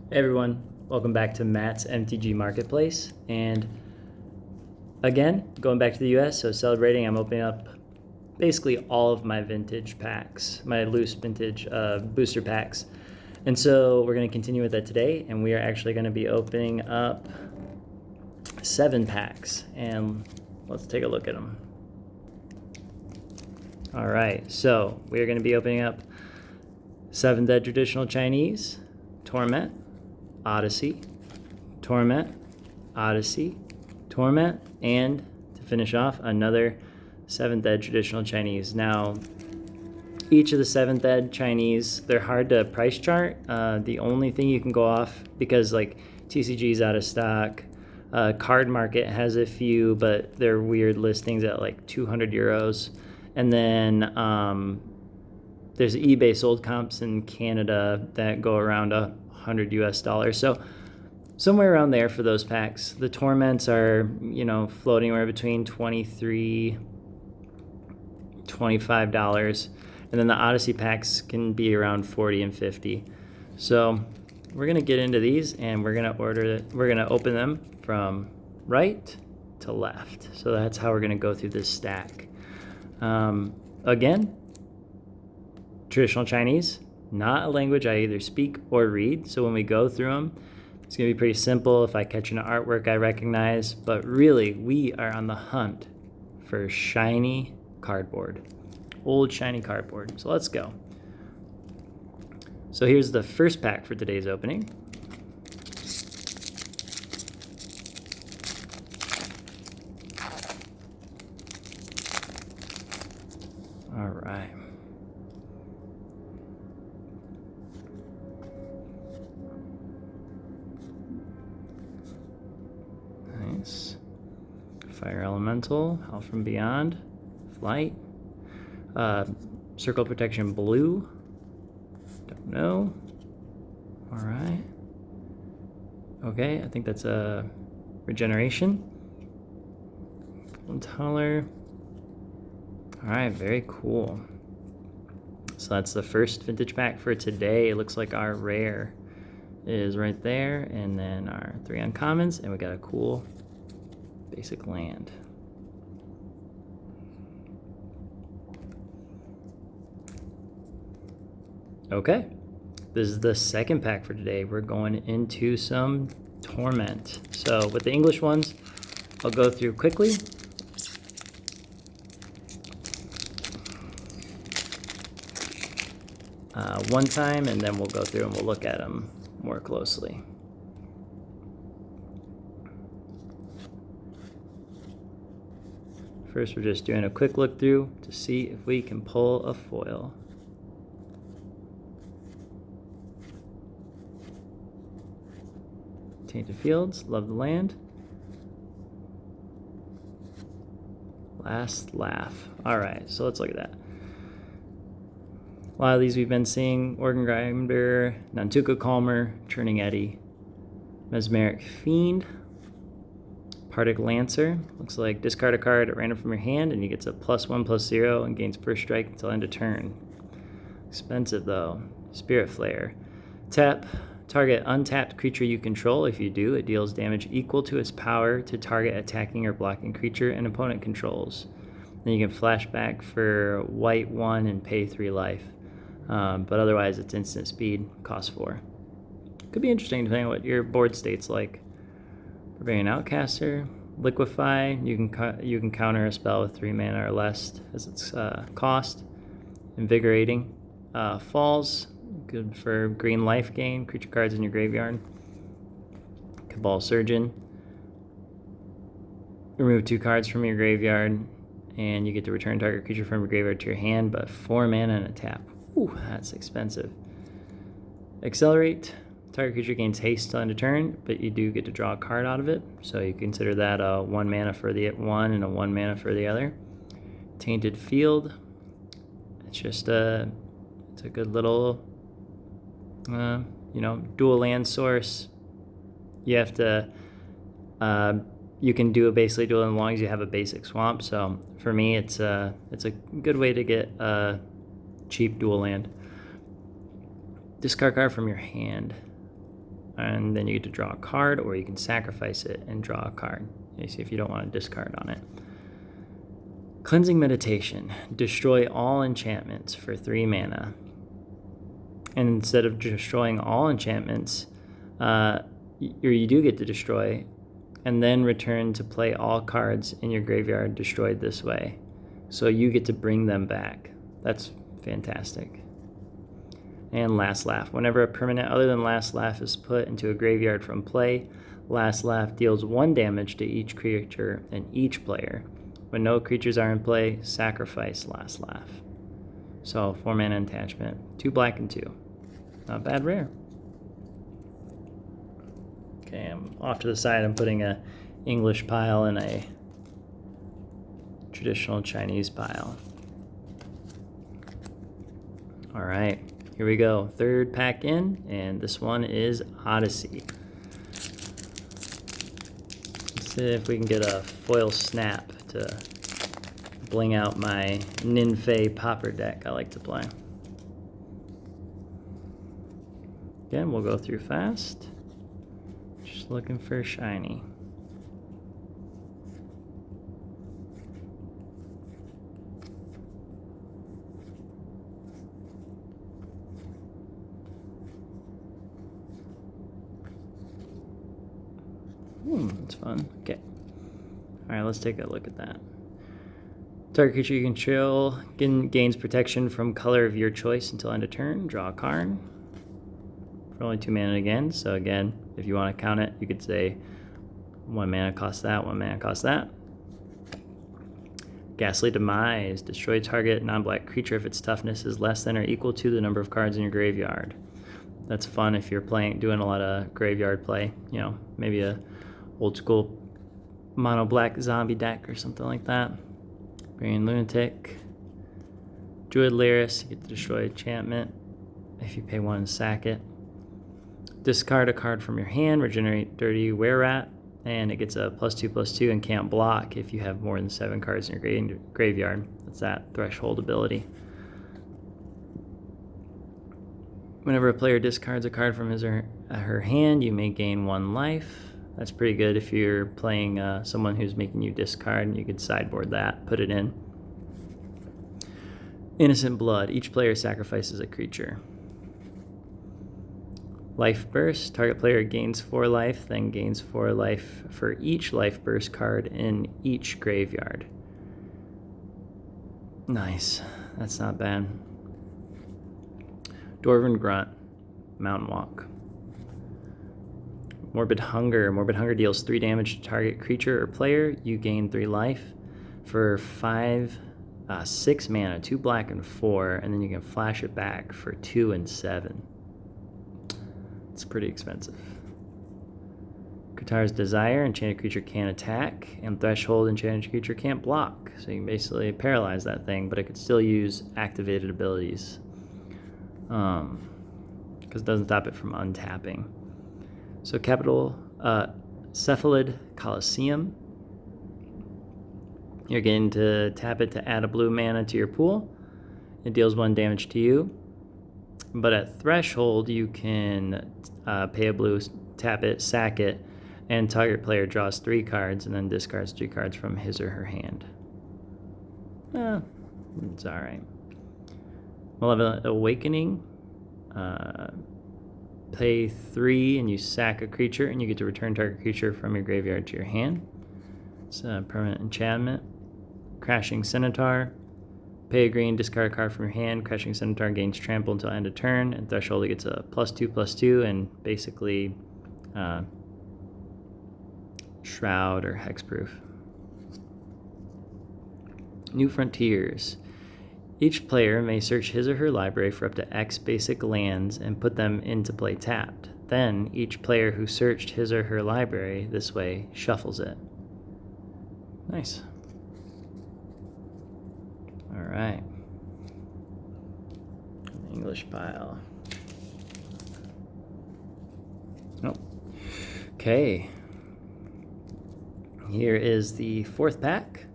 Hey everyone, welcome back to Matt's MTG Marketplace. And again, going back to the US, so celebrating, I'm opening up basically all of my vintage packs, my loose vintage booster packs. And so we're going to continue with that today, and we are actually going to be opening up 7 packs. And let's take a look at them. All right, so we are going to be opening up 7 Dead Traditional Chinese, Torment, Odyssey, Torment, Odyssey, Torment, and to finish off, another 7th Ed Traditional Chinese. Now, each of the 7th Ed Chinese, they're hard to price chart. The only thing you can go off, because like TCG's out of stock, Card Market has a few, but they're weird listings at like 200 euros. And then there's eBay sold comps in Canada that go around $100 US. So somewhere around there for those packs. The Torments are, floating right between $23, $25. And then the Odyssey packs can be around 40 and 50. So we're going to get into these, and we're going to open them from right to left. So that's how we're going to go through this stack. Again, traditional Chinese, not a language I either speak or read. So when we go through them, it's going to be pretty simple. If I catch an artwork I recognize, but really we are on the hunt for shiny cardboard, old shiny cardboard. So let's go. So here's the first pack for today's opening. All right. Nice. Fire Elemental, Howl from Beyond, Flight, Circle Protection Blue, don't know. All right. Okay, I think that's a Regeneration. Taller. All right, very cool. So that's the first vintage pack for today. It looks like our rare is right there, and then our 3 uncommons, and we got a cool basic land. Okay, this is the second pack for today. We're going into some Torment. So with the English ones, I'll go through quickly. One time, and then we'll go through and we'll look at them more closely. First, we're just doing a quick look through to see if we can pull a foil. Tainted Fields, love the land. Last Laugh. All right, so let's look at that. A lot of these we've been seeing: Organ Grinder, Nantuko Calmer, Churning Eddy, Mesmeric Fiend, Particle Lancer. Looks like discard a card at random from your hand, and you get a +1/+0 and gains first strike until end of turn. Expensive though. Spirit Flare. Tap. Target untapped creature you control. If you do, it deals damage equal to its power to target attacking or blocking creature an opponent controls. Then you can flash back for white 1 and pay 3 life. But otherwise, it's instant speed, cost 4. Could be interesting depending on what your board state's like. Barbarian Outcaster, Liquefy. You can counter a spell with 3 mana or less as its cost. Invigorating. Falls, good for green life gain. Creature cards in your graveyard. Cabal Surgeon. Remove 2 cards from your graveyard, and you get to return target creature from your graveyard to your hand, but 4 mana and a tap. Ooh, that's expensive. Accelerate. Target creature gains haste till end of turn, but you do get to draw a card out of it, so you consider that a 1 mana for the one and a 1 mana for the other. Tainted Field. It's just it's a good little, dual land source. You have to, you can do a basically dual as long as you have a basic swamp. So for me, it's a good way to get a cheap dual land. Discard card from your hand. and then you get to draw a card, or you can sacrifice it and draw a card. You see if you don't want to discard on it. Cleansing Meditation. Destroy all enchantments for 3 mana. And instead of destroying all enchantments, you do get to destroy, and then return to play all cards in your graveyard destroyed this way. So you get to bring them back. That's fantastic. And Last Laugh. Whenever a permanent other than Last Laugh is put into a graveyard from play, Last Laugh deals 1 damage to each creature and each player. When no creatures are in play, sacrifice Last Laugh. So 4 mana attachment. 2 black and 2. Not bad rare. Okay, I'm off to the side. I'm putting a English pile and a traditional Chinese pile. All right, here we go. 3rd pack in, and this one is Odyssey. Let's see if we can get a foil snap to bling out my Ninfei Pauper deck I like to play. Again, we'll go through fast. Just looking for shiny. That's fun. Okay. Alright, let's take a look at that. Target creature you control gains protection from color of your choice until end of turn. Draw a card. For only 2 mana again. So again, if you want to count it, you could say 1 mana costs that, 1 mana costs that. Ghastly Demise. Destroy target non-black creature if its toughness is less than or equal to the number of cards in your graveyard. That's fun if you're doing a lot of graveyard play. You know, maybe a old school mono black zombie deck or something like that. Green Lunatic. Druid Lyris. You get to destroy enchantment if you pay 1 and sack it. Discard a card from your hand. Regenerate Dirty Were-Rat. And it gets a +2/+2 and can't block if you have more than 7 cards in your graveyard. That's that threshold ability. Whenever a player discards a card from his or her hand, you may gain 1 life. That's pretty good if you're playing someone who's making you discard. You could sideboard that, put it in. Innocent Blood. Each player sacrifices a creature. Life Burst. Target player gains 4 life, then gains 4 life for each Life Burst card in each graveyard. Nice. That's not bad. Dwarven Grunt. Mountain Walk. Morbid Hunger. Morbid Hunger deals 3 damage to target creature or player. You gain 3 life for 6 mana, 2 black and 4, and then you can flash it back for 2 and 7. It's pretty expensive. Katar's Desire. Enchanted creature can't attack, and Threshold. Enchanted creature can't block. So you can basically paralyze that thing, but it could still use activated abilities. Because it doesn't stop it from untapping. So Cephalid Coliseum. You're getting to tap it to add a blue mana to your pool. It deals 1 damage to you. But at Threshold, you can pay a blue, tap it, sack it, and target player draws 3 cards and then discards 3 cards from his or her hand. It's alright. Malevolent Awakening. Pay 3 and you sack a creature, and you get to return target creature from your graveyard to your hand. It's a permanent enchantment. Crashing Centaur. Pay a green, discard a card from your hand. Crashing Centaur gains trample until end of turn, and Threshold gets a +2/+2 and basically Shroud or Hexproof. New Frontiers. Each player may search his or her library for up to X basic lands and put them into play tapped. Then, each player who searched his or her library this way shuffles it. Nice. Alright. English pile. Oh. Okay. Here is the 4th pack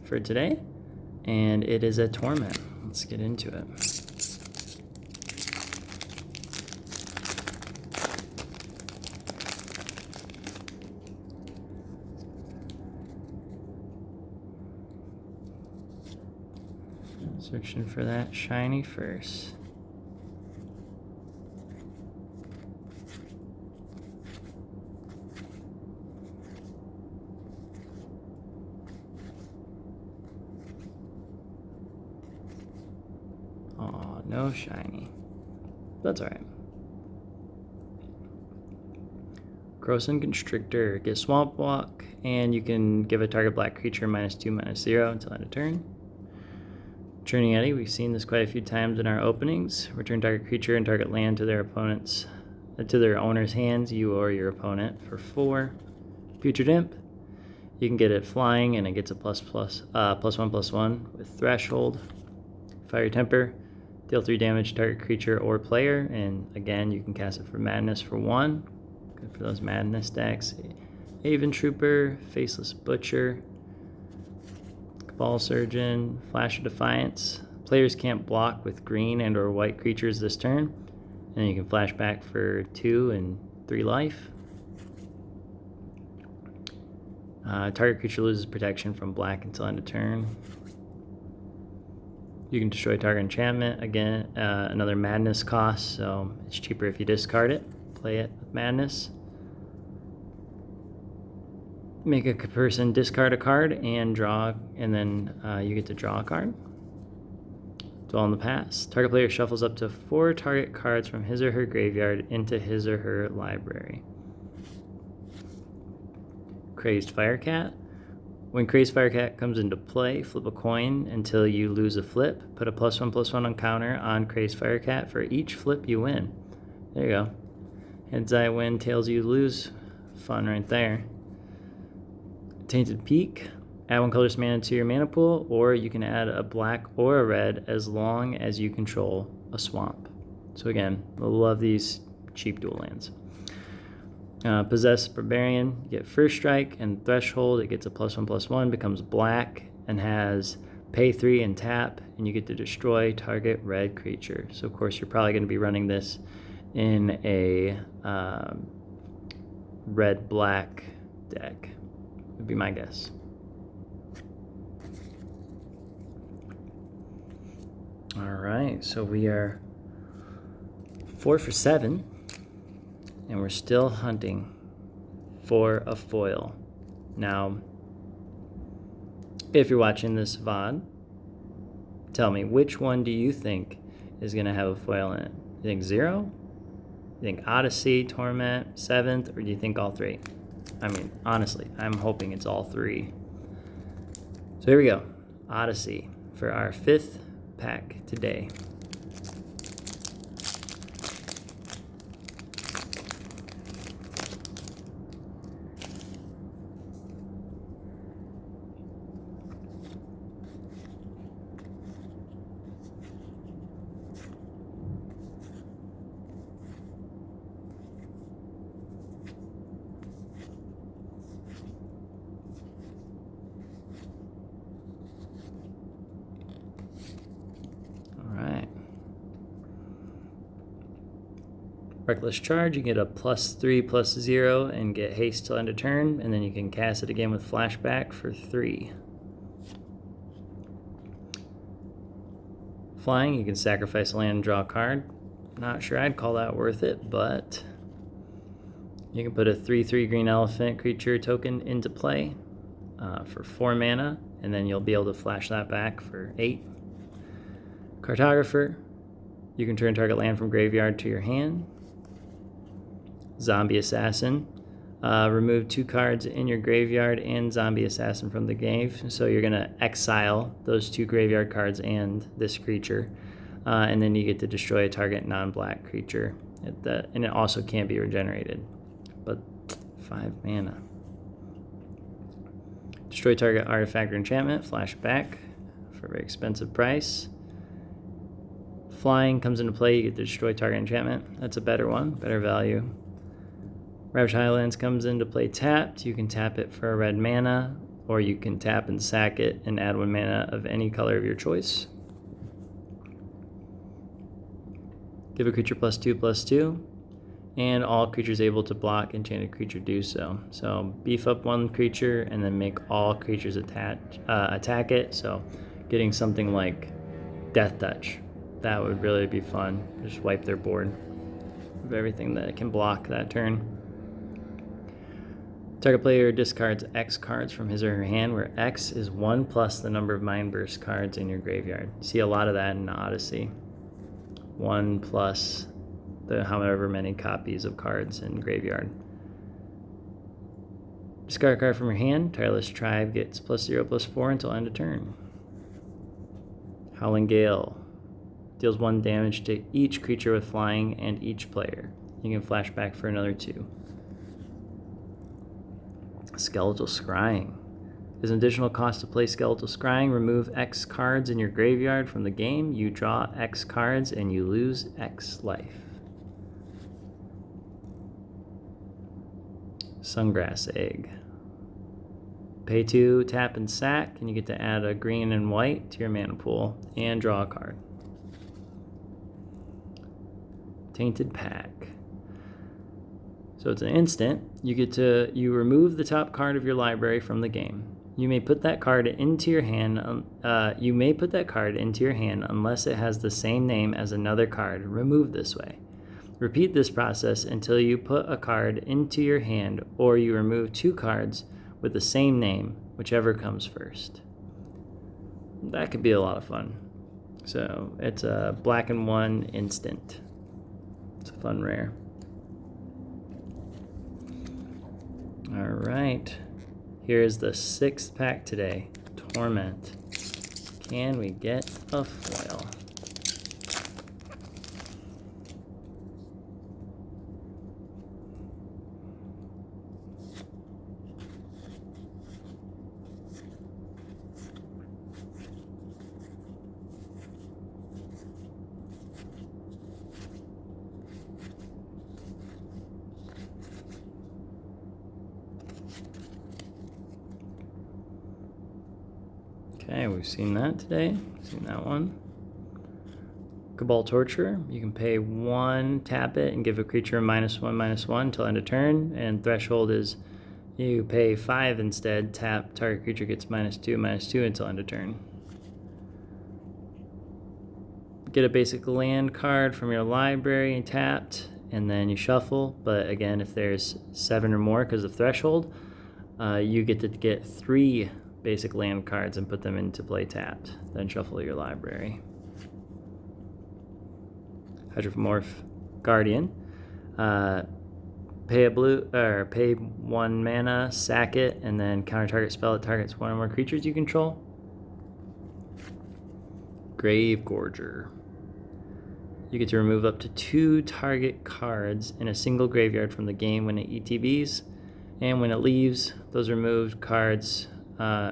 for today, and it is a Torment. Let's get into it. Searching for that shiny first. Oh, no shiny. That's alright. Krosan Constrictor. Get Swamp Walk, and you can give a target black creature -2/-0 until end of turn. Churning Eddy, we've seen this quite a few times in our openings. Return target creature and target land to their opponent's, to their owner's hands, you or your opponent, for 4. Putrid Imp. You can get it flying, and it gets a +1/+1 with Threshold. Fire Temper. Deal 3 damage to target creature or player, and again, you can cast it for Madness for 1. Good for those Madness decks. Haven Trooper, Faceless Butcher, Cabal Surgeon, Flash of Defiance. Players can't block with green and or white creatures this turn, and then you can flash back for 2 and 3 life. Target creature loses protection from black until end of turn. You can destroy target enchantment. Again, another Madness cost, so it's cheaper if you discard it. Play it with Madness. Make a person discard a card and draw, and then you get to draw a card. Dwell in the Past. Target player shuffles up to 4 target cards from his or her graveyard into his or her library. Crazed Firecat. When Crazed Firecat comes into play, flip a coin until you lose a flip. Put a +1/+1 on counter on Crazed Firecat for each flip you win. There you go. Heads I win, tails you lose. Fun right there. Tainted Peak. Add 1 colorless mana to your mana pool, or you can add a black or a red as long as you control a swamp. So again, I love these cheap dual lands. Possessed Barbarian, you get First Strike and Threshold. It gets a +1/+1, becomes black, and has pay 3 and tap, and you get to destroy target red creature. So of course you're probably going to be running this in a red-black deck, would be my guess. Alright, so we are 4 for 7. And we're still hunting for a foil. Now, if you're watching this VOD, tell me, which one do you think is going to have a foil in it? You think 0? You think Odyssey, Torment, 7th, or do you think all 3? I mean, honestly, I'm hoping it's all 3. So here we go. Odyssey for our 5th pack today. Reckless Charge, you get a +3/+0 and get haste till end of turn, and then you can cast it again with flashback for 3. Flying, you can sacrifice a land and draw a card. Not sure I'd call that worth it, but you can put a 3/3 green elephant creature token into play for 4 mana, and then you'll be able to flash that back for 8. Cartographer, you can turn target land from graveyard to your hand. Zombie Assassin, remove 2 cards in your graveyard and Zombie Assassin from the game. So you're going to exile those 2 graveyard cards and this creature. And then you get to destroy a target non-black creature. And it also can't be regenerated. But 5 mana. Destroy target artifact or enchantment, flash back for a very expensive price. Flying comes into play, you get to destroy target enchantment. That's a better one, better value. Ravaged Highlands comes into play tapped. You can tap it for a red mana, or you can tap and sack it and add 1 mana of any color of your choice. Give a creature +2/+2, and all creatures able to block enchanted creature do so. So beef up 1 creature and then make all creatures attack it. So getting something like Death Touch. That would really be fun. Just wipe their board of everything that can block that turn. Target player discards X cards from his or her hand, where X is 1 plus the number of Mind Burst cards in your graveyard. You see a lot of that in Odyssey. 1 plus the however many copies of cards in graveyard. Discard a card from your hand. Tireless Tribe gets +0/+4 until end of turn. Howling Gale deals 1 damage to each creature with flying and each player. You can flashback for another 2. Skeletal Scrying. There's an additional cost to play Skeletal Scrying. Remove X cards in your graveyard from the game. You draw X cards and you lose X life. Sungrass Egg. Pay 2, tap and sack, and you get to add a green and white to your mana pool and draw a card. Tainted Pack. So it's an instant. You remove the top card of your library from the game. You may put that card into your hand. Unless it has the same name as another card removed this way. Repeat this process until you put a card into your hand, or you remove 2 cards with the same name, whichever comes first. That could be a lot of fun. So it's a black and 1 instant. It's a fun rare. All right, here's the 6th pack today, Torment. Can we get a foil? Okay, we've seen that today. Seen that one. Cabal Torture. You can pay 1, tap it, and give a creature a -1/-1 until end of turn. And Threshold is you pay 5 instead. Tap, target creature gets -2/-2 until end of turn. Get a basic land card from your library and tapped, and then you shuffle. But again, if there's 7 or more because of Threshold, you get to get 3 basic land cards and put them into play tapped. Then shuffle your library. Hydromorph Guardian. Pay 1 mana, sack it, and then counter target spell that targets 1 or more creatures you control. Gravegorger. You get to remove up to 2 target cards in a single graveyard from the game when it ETBs, and when it leaves, those removed cards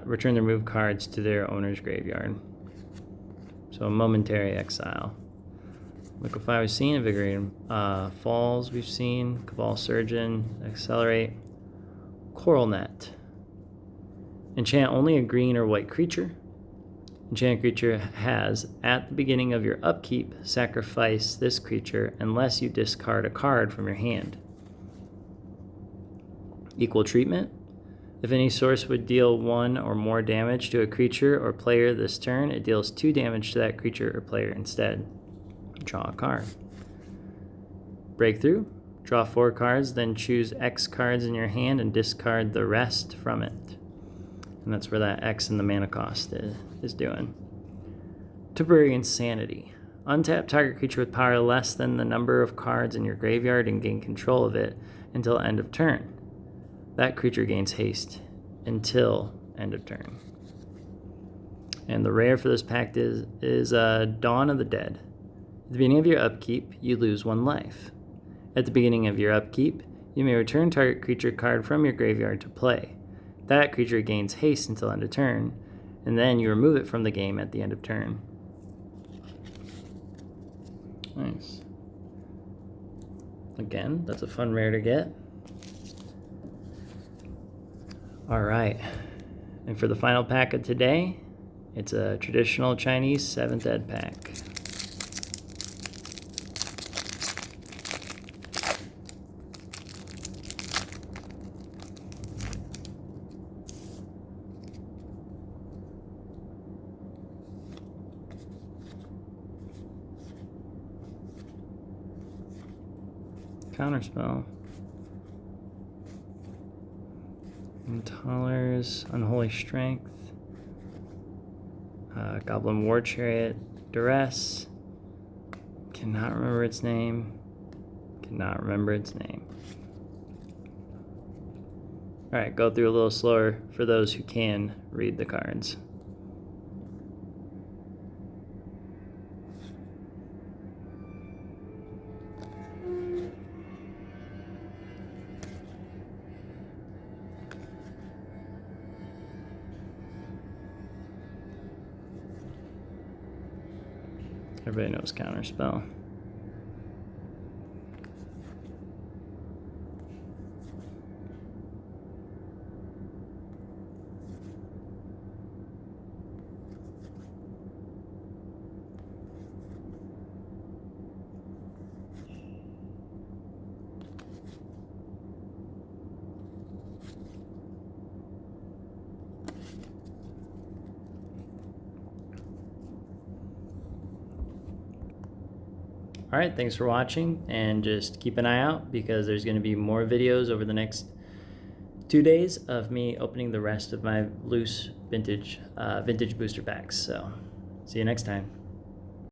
return the removed cards to their owner's graveyard. So momentary exile. Liquefy we've seen, Invigorating Falls we've seen, Cabal Surgeon, Accelerate, Coral Net. Enchant only a green or white creature. Enchanted creature has, at the beginning of your upkeep, sacrifice this creature unless you discard a card from your hand. Equal treatment. If any source would deal 1 or more damage to a creature or player this turn, it deals 2 damage to that creature or player instead. Draw a card. Breakthrough. Draw 4 cards, then choose X cards in your hand and discard the rest from it. And that's where that X in the mana cost is doing. Temporary Insanity. Untap target creature with power less than the number of cards in your graveyard and gain control of it until end of turn. That creature gains haste until end of turn. And the rare for this pack is Dawn of the Dead. At the beginning of your upkeep, you lose 1 life. At the beginning of your upkeep, you may return target creature card from your graveyard to play. That creature gains haste until end of turn, and then you remove it from the game at the end of turn. Nice. Again, that's a fun rare to get. All right, and for the final pack of today, it's a traditional Chinese 7th Ed pack. Counterspell. Intolerance, Unholy Strength. Goblin War Chariot, Duress. Cannot remember its name. Cannot remember its name. Alright, go through a little slower for those who can read the cards. Everybody knows Counterspell. All right, thanks for watching, and just keep an eye out because there's going to be more videos over the next 2 days of me opening the rest of my loose vintage booster packs. So see you next time.